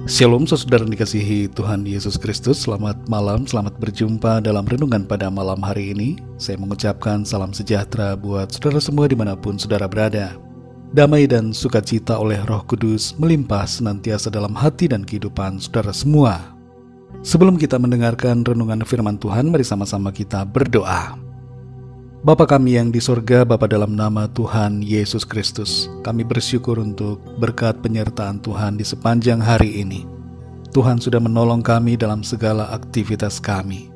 Shalom saudara dikasihi Tuhan Yesus Kristus. Selamat malam, selamat berjumpa dalam renungan pada malam hari ini. Saya mengucapkan salam sejahtera buat saudara semua dimanapun saudara berada. Damai dan sukacita oleh Roh Kudus melimpah senantiasa dalam hati dan kehidupan saudara semua. Sebelum kita mendengarkan renungan firman Tuhan, mari sama-sama kita berdoa. Bapa kami yang di surga, Bapa dalam nama Tuhan Yesus Kristus, kami bersyukur untuk berkat penyertaan Tuhan di sepanjang hari ini. Tuhan sudah menolong kami dalam segala aktivitas kami.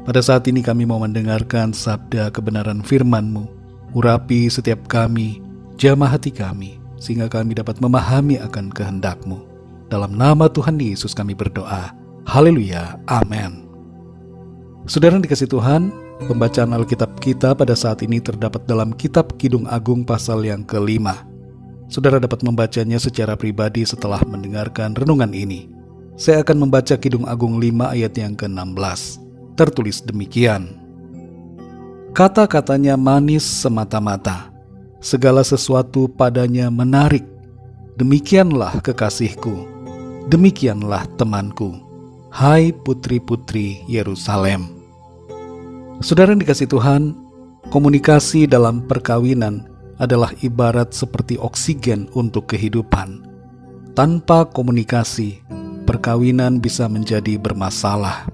Pada saat ini kami mau mendengarkan sabda kebenaran firman-Mu. Urapi setiap kami, jamah hati kami, sehingga kami dapat memahami akan kehendak-Mu. Dalam nama Tuhan Yesus kami berdoa. Haleluya, amin. Saudara dikasih Tuhan, pembacaan Alkitab kita pada saat ini terdapat dalam Kitab Kidung Agung pasal yang ke-5. Saudara dapat membacanya secara pribadi setelah mendengarkan renungan ini. Saya akan membaca Kidung Agung 5 ayat yang ke-16. Tertulis demikian. Kata-katanya manis semata-mata, segala sesuatu padanya menarik. Demikianlah kekasihku, demikianlah temanku, hai putri-putri Yerusalem. Saudara yang dikasih Tuhan, komunikasi dalam perkawinan adalah ibarat seperti oksigen untuk kehidupan. Tanpa komunikasi, perkawinan bisa menjadi bermasalah.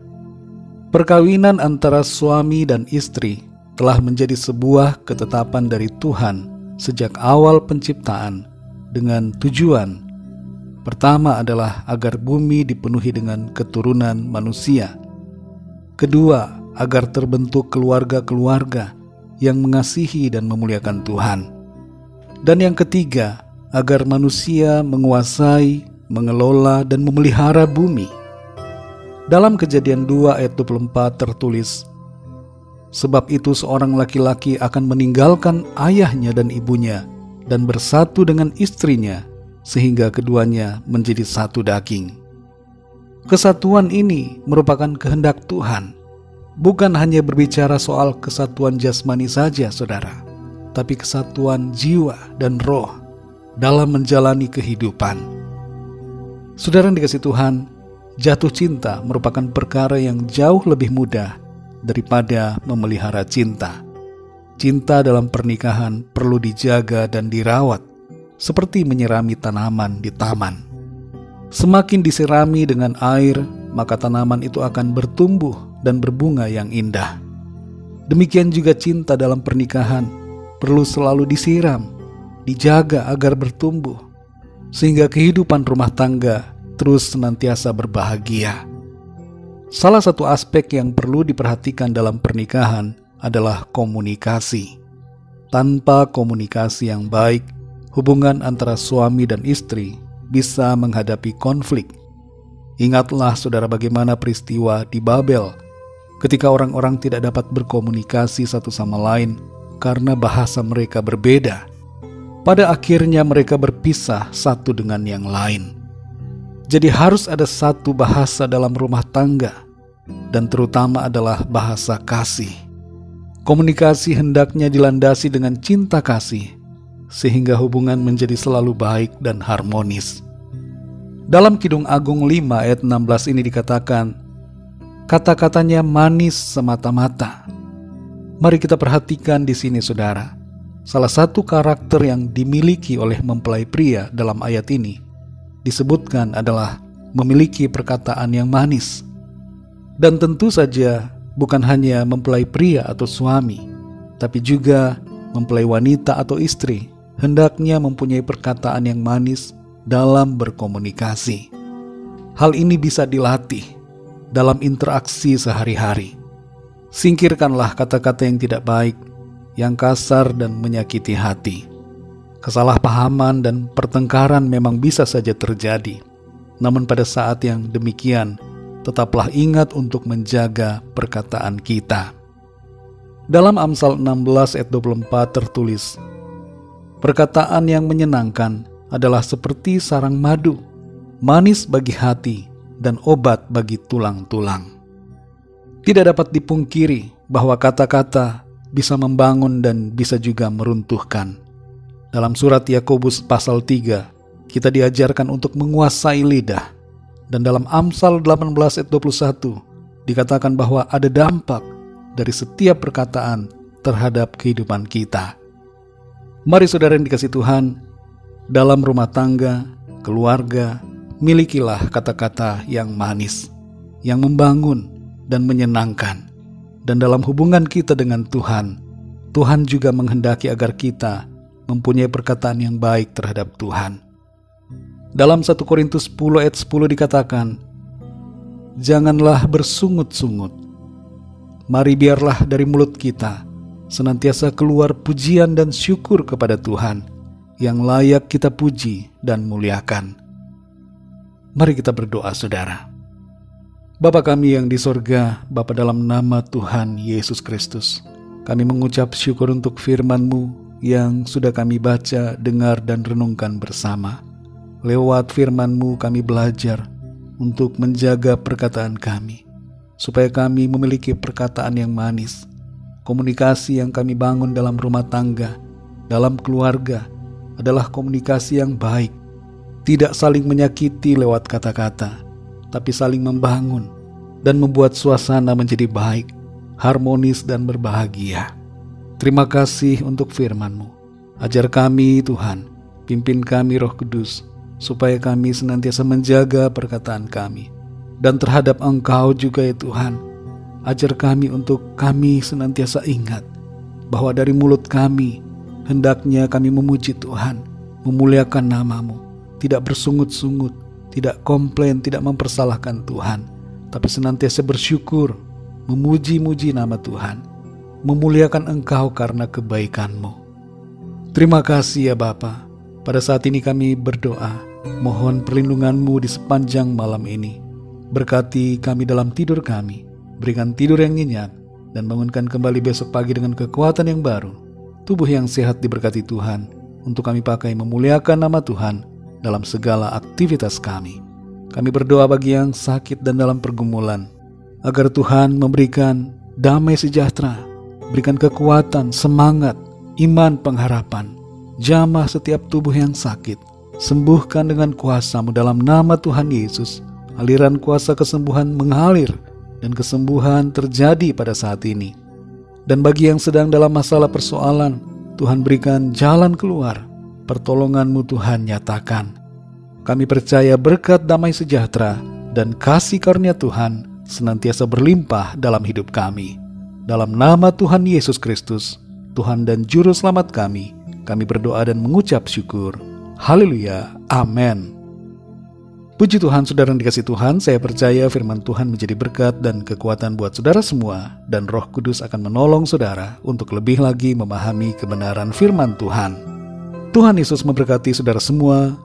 Perkawinan antara suami dan istri telah menjadi sebuah ketetapan dari Tuhan sejak awal penciptaan dengan tujuan. Pertama adalah agar bumi dipenuhi dengan keturunan manusia. Kedua, agar terbentuk keluarga-keluarga yang mengasihi dan memuliakan Tuhan. Dan yang ketiga, agar manusia menguasai, mengelola, dan memelihara bumi. Dalam Kejadian 2 ayat 24 tertulis, sebab itu seorang laki-laki akan meninggalkan ayahnya dan ibunya dan bersatu dengan istrinya, sehingga keduanya menjadi satu daging. Kesatuan ini merupakan kehendak Tuhan. Bukan hanya berbicara soal kesatuan jasmani saja, saudara, tapi kesatuan jiwa dan roh dalam menjalani kehidupan. Saudara yang dikasih Tuhan, jatuh cinta merupakan perkara yang jauh lebih mudah daripada memelihara cinta. Cinta dalam pernikahan perlu dijaga dan dirawat, seperti menyirami tanaman di taman. Semakin disirami dengan air, maka tanaman itu akan bertumbuh dan berbunga yang indah. Demikian juga cinta dalam pernikahan perlu selalu disiram, dijaga agar bertumbuh, sehingga kehidupan rumah tangga terus senantiasa berbahagia. Salah satu aspek yang perlu diperhatikan dalam pernikahan adalah komunikasi. Tanpa komunikasi yang baik, hubungan antara suami dan istri bisa menghadapi konflik. Ingatlah saudara bagaimana peristiwa di Babel, ketika orang-orang tidak dapat berkomunikasi satu sama lain karena bahasa mereka berbeda. Pada akhirnya mereka berpisah satu dengan yang lain. Jadi harus ada satu bahasa dalam rumah tangga, dan terutama adalah bahasa kasih. Komunikasi hendaknya dilandasi dengan cinta kasih, sehingga hubungan menjadi selalu baik dan harmonis. Dalam Kidung Agung 5 ayat 16 ini dikatakan, kata-katanya manis semata-mata. Mari kita perhatikan di sini saudara. Salah satu karakter yang dimiliki oleh mempelai pria dalam ayat ini disebutkan adalah memiliki perkataan yang manis. Dan tentu saja bukan hanya mempelai pria atau suami, tapi juga mempelai wanita atau istri hendaknya mempunyai perkataan yang manis dalam berkomunikasi. Hal ini bisa dilatih dalam interaksi sehari-hari. Singkirkanlah kata-kata yang tidak baik, yang kasar dan menyakiti hati. Kesalahpahaman dan pertengkaran memang bisa saja terjadi. Namun pada saat yang demikian, tetaplah ingat untuk menjaga perkataan kita. Dalam Amsal 16 ayat 24 tertulis, perkataan yang menyenangkan adalah seperti sarang madu, manis bagi hati dan obat bagi tulang-tulang. Tidak dapat dipungkiri bahwa kata-kata bisa membangun dan bisa juga meruntuhkan. Dalam surat Yakobus pasal 3, kita diajarkan untuk menguasai lidah, Dan dalam Amsal 18 ayat 21 dikatakan bahwa ada dampak dari setiap perkataan terhadap kehidupan kita. Mari saudara yang dikasihi Tuhan, dalam rumah tangga, keluarga, milikilah kata-kata yang manis, yang membangun dan menyenangkan. Dan dalam hubungan kita dengan Tuhan, Tuhan juga menghendaki agar kita mempunyai perkataan yang baik terhadap Tuhan. Dalam 1 Korintus 10 ayat 10 dikatakan, janganlah bersungut-sungut. Mari biarlah dari mulut kita senantiasa keluar pujian dan syukur kepada Tuhan yang layak kita puji dan muliakan. Mari kita berdoa saudara. Bapa kami yang di sorga, Bapa dalam nama Tuhan Yesus Kristus, kami mengucap syukur untuk firman-Mu yang sudah kami baca, dengar, dan renungkan bersama. Lewat firman-Mu kami belajar untuk menjaga perkataan kami, supaya kami memiliki perkataan yang manis. Komunikasi yang kami bangun dalam rumah tangga, dalam keluarga, adalah komunikasi yang baik. Tidak saling menyakiti lewat kata-kata, tapi saling membangun dan membuat suasana menjadi baik, harmonis dan berbahagia. Terima kasih untuk firman-Mu. Ajar kami Tuhan, pimpin kami Roh Kudus, supaya kami senantiasa menjaga perkataan kami. Dan terhadap Engkau juga ya Tuhan, ajar kami untuk kami senantiasa ingat bahwa dari mulut kami hendaknya kami memuji Tuhan, memuliakan nama-Mu, tidak bersungut-sungut, tidak komplain, tidak mempersalahkan Tuhan, tapi senantiasa bersyukur, memuji-muji nama Tuhan, memuliakan Engkau karena kebaikan-Mu. Terima kasih ya Bapa. Pada saat ini kami berdoa, mohon perlindungan-Mu di sepanjang malam ini. Berkati kami dalam tidur kami, berikan tidur yang nyenyak, dan bangunkan kembali besok pagi dengan kekuatan yang baru. Tubuh yang sehat diberkati Tuhan, untuk kami pakai memuliakan nama Tuhan dalam segala aktivitas kami. Kami berdoa bagi yang sakit dan dalam pergumulan, agar Tuhan memberikan damai sejahtera, berikan kekuatan, semangat, iman, pengharapan. Jamah setiap tubuh yang sakit, sembuhkan dengan kuasa-Mu dalam nama Tuhan Yesus. Aliran kuasa kesembuhan mengalir dan kesembuhan terjadi pada saat ini. Dan bagi yang sedang dalam masalah persoalan, Tuhan berikan jalan keluar. Pertolongan-Mu Tuhan nyatakan. Kami percaya berkat damai sejahtera dan kasih karunia Tuhan senantiasa berlimpah dalam hidup kami. Dalam nama Tuhan Yesus Kristus, Tuhan dan Juru Selamat kami berdoa dan mengucap syukur. Haleluya, amin. Puji Tuhan, saudara yang dikasihi Tuhan, saya percaya firman Tuhan menjadi berkat dan kekuatan buat saudara semua, dan Roh Kudus akan menolong saudara untuk lebih lagi memahami kebenaran firman Tuhan. Tuhan Yesus memberkati saudara semua.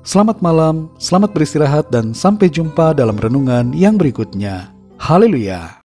Selamat malam, selamat beristirahat, dan sampai jumpa dalam renungan yang berikutnya. Haleluya.